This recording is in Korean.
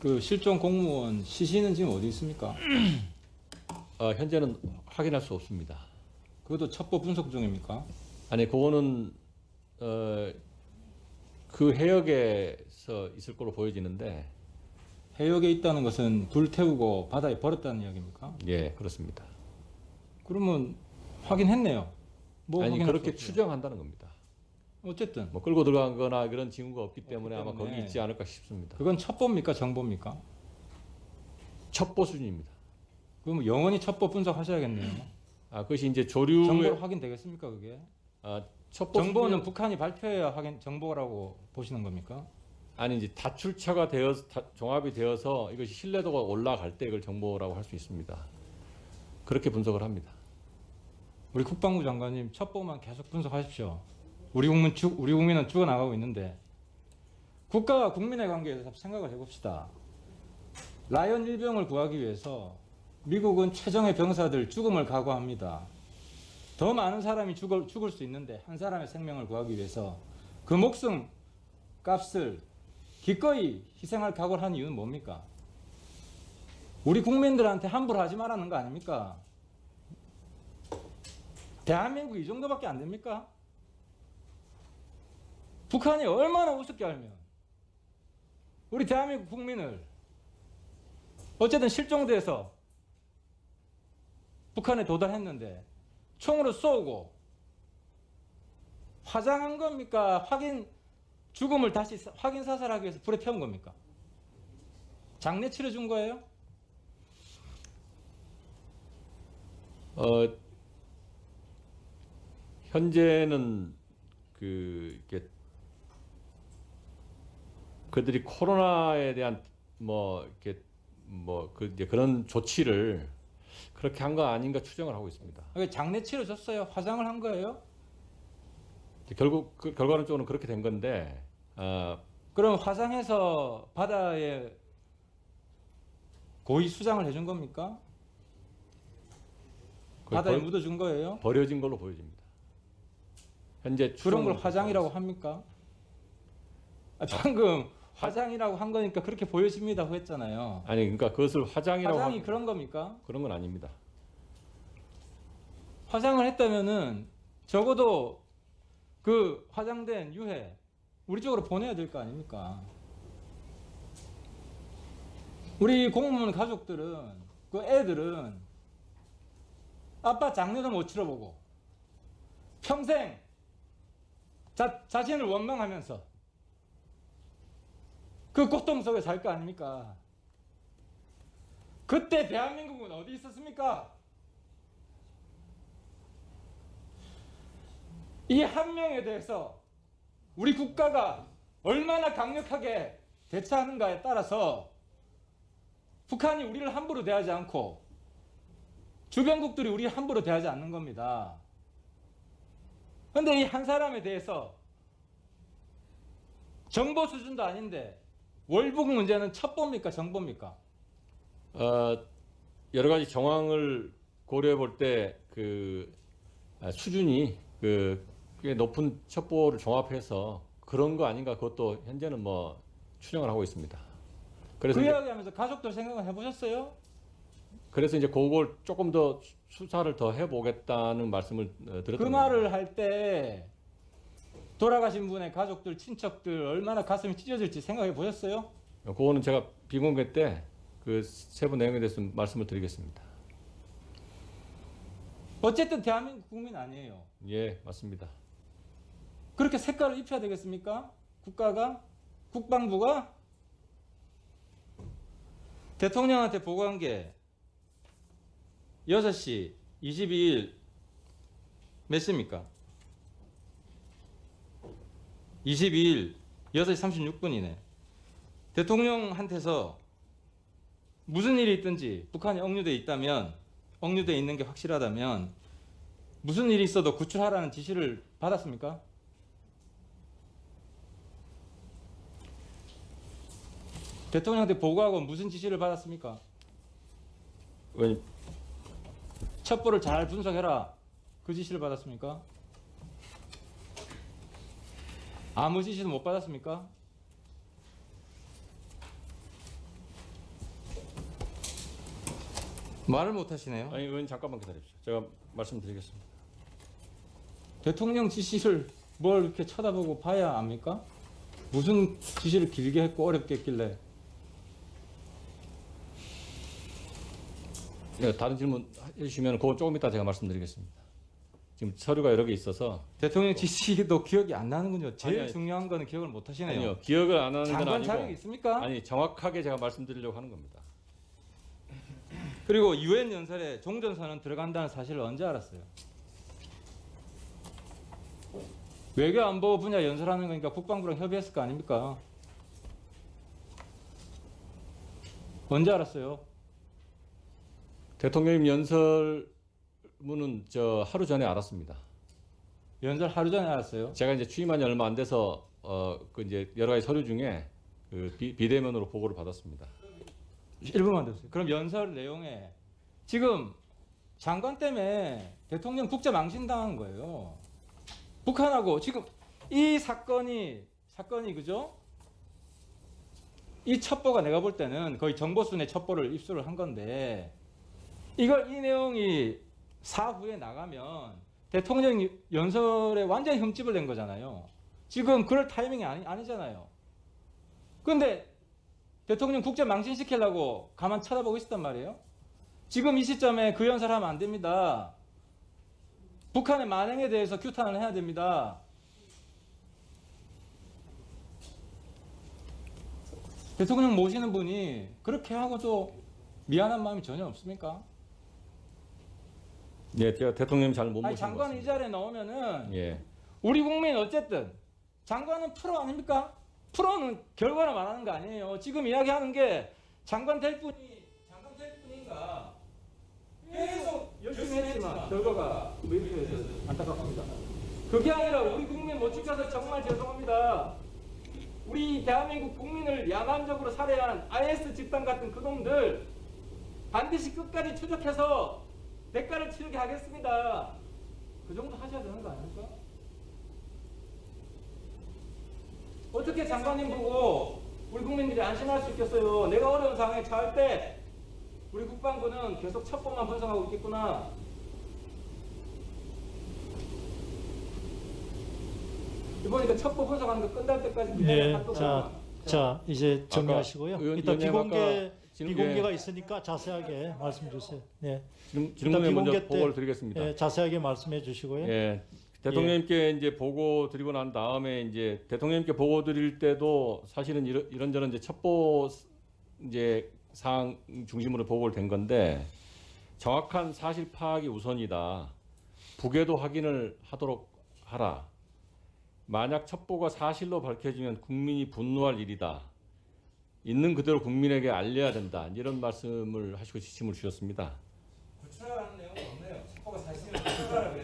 그 실종 공무원 시신은 지금 어디 있습니까? 현재는 확인할 수 없습니다. 그것도 첩보 분석 중입니까? 아니, 그거는 그 해역에서 있을 걸로 보여지는데, 해역에 있다는 것은 불 태우고 바다에 버렸다는 이야기입니까? 예, 그렇습니다. 그러면 확인했네요. 뭐 아니, 확인할 그렇게 수 없어요. 추정한다는 겁니다. 어쨌든 뭐 끌고 들어간 거나 그런 징후가 없기 때문에 아마 때문에 거기 있지 않을까 싶습니다. 그건 첩보입니까? 정보입니까? 첩보 수준입니다. 그럼 영원히 첩보 분석하셔야겠네요. 그것이 이제 정보로 조류의 확인되겠습니까? 그게 첩보 정보는 수준이- 북한이 발표해야 확인 정보라고 보시는 겁니까? 아니, 이제 다출처가 되어서 종합이 되어서 이것이 신뢰도가 올라갈 때 이걸 정보라고 할 수 있습니다. 그렇게 분석을 합니다. 우리 국방부 장관님 첩보만 계속 분석하십시오. 우리 국민은 죽어나가고 있는데 국가와 국민의 관계에 대해서 생각을 해봅시다. 라이언 일병을 구하기 위해서 미국은 최정예 병사들 죽음을 각오합니다. 더 많은 사람이 죽을 수 있는데 한 사람의 생명을 구하기 위해서 그 목숨 값을 기꺼이 희생할 각오를 한 이유는 뭡니까? 우리 국민들한테 함부로 하지 말라는 거 아닙니까? 대한민국 이 정도밖에 안 됩니까? 북한이 얼마나 우습게 알면 우리 대한민국 국민을 어쨌든 실종돼서 북한에 도달했는데 총으로 쏘고 화장한 겁니까? 죽음을 다시 확인 사살하기 위해서 불에 태운 겁니까? 장례 치러준 거예요? 현재는 이렇게 그들이 코로나에 대한 이제 그런 조치를 그렇게 한 거 아닌가 추정을 하고 있습니다. 장례 치러줬어요? 화장을 한 거예요? 결국 결과론적으로는 그렇게 된 건데, 그럼 화장해서 바다에 고의 수장을 해준 겁니까? 바다에 묻어준 거예요? 버려진 걸로 보여집니다. 현재 그런 걸 추정은 화장이라고 합니까? 방금 화장이라고 한 거니까 그렇게 보여집니다 했잖아요. 아니, 그러니까 그것을 화장이라고 화장이 그런 겁니까? 그런 건 아닙니다. 화장을 했다면은 적어도 그 화장된 유해 우리 쪽으로 보내야 될 거 아닙니까? 우리 공무원 가족들은 그 애들은 아빠 장례도 못 치러보고 평생 자신을 원망하면서 그 고통 속에 살 거 아닙니까? 그때 대한민국은 어디 있었습니까? 이 한 명에 대해서 우리 국가가 얼마나 강력하게 대처하는가에 따라서 북한이 우리를 함부로 대하지 않고 주변국들이 우리를 함부로 대하지 않는 겁니다. 그런데 이 한 사람에 대해서 정보 수준도 아닌데 월북 문제는 첩보입니까? 정보입니까? 여러 가지 정황을 고려해 볼 때 수준이 꽤 높은 첩보를 종합해서 그런 거 아닌가, 그것도 현재는 추정을 하고 있습니다. 그래서 그 이야기하면서 가족들 생각을 해보셨어요? 그래서 이제 그걸 조금 더 수사를 더 해보겠다는 말씀을 드렸던 그 말을 할 때 돌아가신 분의 가족들, 친척들 얼마나 가슴이 찢어질지 생각해 보셨어요? 그거는 제가 비공개 때 그 세부 내용에 대해서 말씀을 드리겠습니다. 어쨌든 대한민국 국민 아니에요. 예, 맞습니다. 그렇게 색깔을 입혀야 되겠습니까? 국가가? 국방부가? 대통령한테 보고한 게 6시 22일 몇 시입니까? 22일 6시 36분이네. 대통령한테서 무슨 일이 있든지 북한이 억류돼 있다면, 억류돼 있는 게 확실하다면 무슨 일이 있어도 구출하라는 지시를 받았습니까? 대통령한테 보고하고 무슨 지시를 받았습니까? 첩보를 잘 분석해라. 그 지시를 받았습니까? 아무 지시도 못 받았습니까? 말을 못 하시네요. 아니 의원님 잠깐만 기다립시오. 제가 말씀드리겠습니다. 대통령 지시를 뭘 이렇게 쳐다보고 봐야 압니까? 무슨 지시를 길게 했고 어렵게 했길래. 네, 다른 질문 해주시면 그건 조금 이따 제가 말씀드리겠습니다. 지금 서류가 여러 개 있어서 대통령 지시도 기억이 안 나는군요. 제일 아니, 중요한 거는 기억을 못 하시네요. 아니요 기억을 안 하는 건 장관 자격이 아니고 있습니까? 아니 정확하게 제가 말씀드리려고 하는 겁니다. 그리고 유엔 연설에 종전선언 들어간다는 사실을 언제 알았어요? 외교 안보 분야 연설하는 거니까 국방부랑 협의했을 거 아닙니까? 언제 알았어요? 대통령님 연설문은 저 하루 전에 알았습니다. 연설 하루 전에 알았어요. 제가 이제 취임한 지 얼마 안 돼서 그 이제 여러 가지 서류 중에 그 비대면으로 보고를 받았습니다. 1분만 더 주세요. 그럼 연설 내용에 지금 장관 때문에 대통령 국제 망신당한 거예요. 북한하고 지금 이 사건이 그죠? 이 첩보가 내가 볼 때는 거의 정보순의 첩보를 입수를 한 건데 이 내용이 사후에 나가면 대통령 연설에 완전히 흠집을 낸 거잖아요. 지금 그럴 타이밍이 아니잖아요. 그런데 대통령 국제 망신시키려고 가만 쳐다보고 있었단 말이에요. 지금 이 시점에 그 연설하면 안 됩니다. 북한의 만행에 대해서 규탄을 해야 됩니다. 대통령 모시는 분이 그렇게 하고도 미안한 마음이 전혀 없습니까? 예, 제가 대통령님 잘 못 아니, 모신 것 장관 이 같습니다. 자리에 나오면은 예, 우리 국민 어쨌든 장관은 프로 아닙니까? 프로는 결과를 말하는 거 아니에요. 지금 이야기하는 게 장관 될 뿐인가? 계속 열심히 했지만 결과가 왜 이렇게 돼서 안타깝습니다. 그게 아니라 우리 국민 못 지켜서 정말 죄송합니다. 우리 대한민국 국민을 야만적으로 살해한 IS 집단 같은 그놈들 반드시 끝까지 추적해서 대가를 치르게 하겠습니다. 그 정도 하셔야 되는 거 아닙니까? 어떻게 장관님 보고 우리 국민들이 안심할 수 있겠어요? 내가 어려운 상황에 처할 때 우리 국방부는 계속 첩보만 분석하고 있겠구나. 이보니까 첩보 분석하는 거 끝날 때까지 네, 한동안 자 이제 정리하시고요. 이따 의원님 비공개가 있으니까 자세하게 말씀해 주세요. 네, 질문에 먼저 비공개 때- 보고를 드리겠습니다. 네, 자세하게 말씀해 주시고요. 예, 대통령님께 이제 보고 드리고 난 다음에 이제 대통령님께 보고 드릴 때도 사실은 이런저런 이제 첩보 이제 사항 중심으로 보고를 된 건데 정확한 사실 파악이 우선이다. 북에도 확인을 하도록 하라. 만약 첩보가 사실로 밝혀지면 국민이 분노할 일이다. 있는 그대로 국민에게 알려야 된다. 이런 말씀을 하시고 지침을 주셨습니다. 구출하라는 내용은 없네요. 첩보가 사실은 구출하라고